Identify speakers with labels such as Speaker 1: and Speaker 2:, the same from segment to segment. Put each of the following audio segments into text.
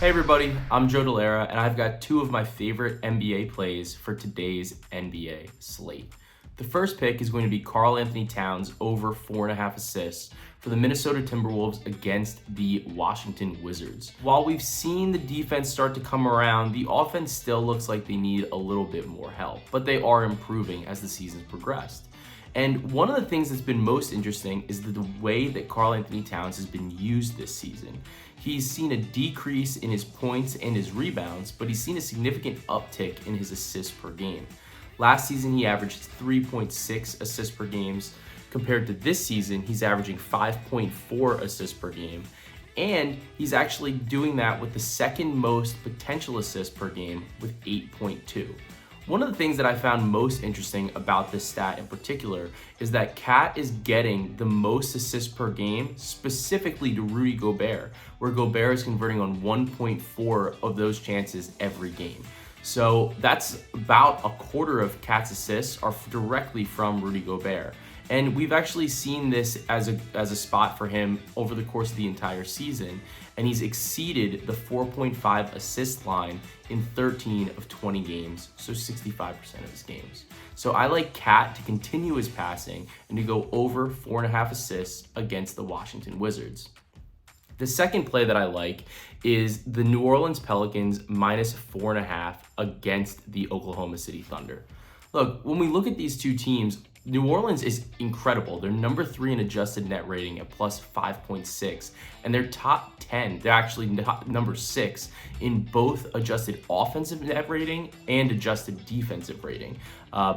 Speaker 1: Hey everybody, I'm Joe Delera, and I've got two of my favorite NBA plays for today's NBA slate. The first pick is going to be Karl Anthony Towns over 4.5 assists for the Minnesota Timberwolves against the Washington Wizards. While we've seen the defense start to come around, the offense still looks like they need a little bit more help, but they are improving as the season's progressed. And one of the things that's been most interesting is the way that Karl Anthony Towns has been used this season. He's seen a decrease in his points and his rebounds, but he's seen a significant uptick in his assists per game. Last season, he averaged 3.6 assists per game. Compared to this season, he's averaging 5.4 assists per game. And he's actually doing that with the second most potential assists per game with 8.2. One of the things that I found most interesting about this stat in particular is that Cat is getting the most assists per game specifically to Rudy Gobert, where Gobert is converting on 1.4 of those chances every game. So that's about a quarter of Cat's assists are directly from Rudy Gobert. And we've actually seen this as a spot for him over the course of the entire season. And he's exceeded the 4.5 assist line in 13 of 20 games, so 65% of his games. So I like Cat to continue his passing and to go over 4.5 assists against the Washington Wizards. The second play that I like is the New Orleans Pelicans minus 4.5 against the Oklahoma City Thunder. Look, when we look at these two teams, New Orleans is incredible. They're number 3 in adjusted net rating at plus 5.6, and they're top 10. They're actually number 6 in both adjusted offensive net rating and adjusted defensive rating,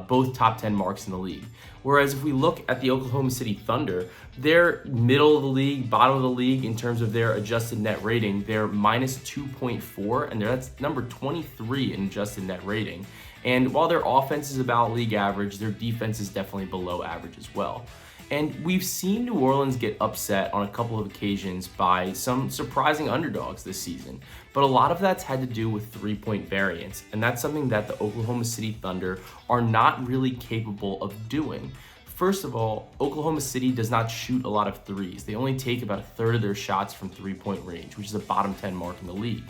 Speaker 1: both top 10 marks in the league. Whereas if we look at the Oklahoma City Thunder, they're middle of the league, bottom of the league in terms of their adjusted net rating. They're minus 2.4, and that's number 23 in adjusted net rating. And while their offense is about league average, their defense is definitely below average as well. And we've seen New Orleans get upset on a couple of occasions by some surprising underdogs this season. But a lot of that's had to do with three-point variance. And that's something that the Oklahoma City Thunder are not really capable of doing. First of all, Oklahoma City does not shoot a lot of threes. They only take about a third of their shots from three-point range, which is a bottom 10 mark in the league.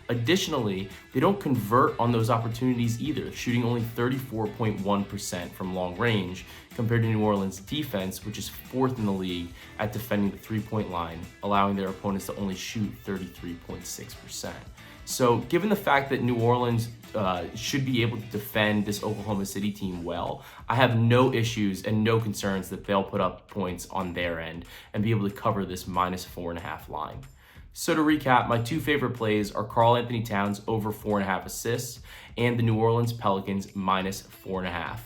Speaker 1: Additionally, they don't convert on those opportunities either, shooting only 34.1% from long range compared to New Orleans' defense, which is 4th in the league at defending the three-point line, allowing their opponents to only shoot 33.6%. So given the fact that New Orleans should be able to defend this Oklahoma City team well, I have no issues and no concerns that they'll put up points on their end and be able to cover this minus 4.5 line. So to recap, my two favorite plays are Karl Anthony Towns over 4.5 assists and the New Orleans Pelicans minus 4.5.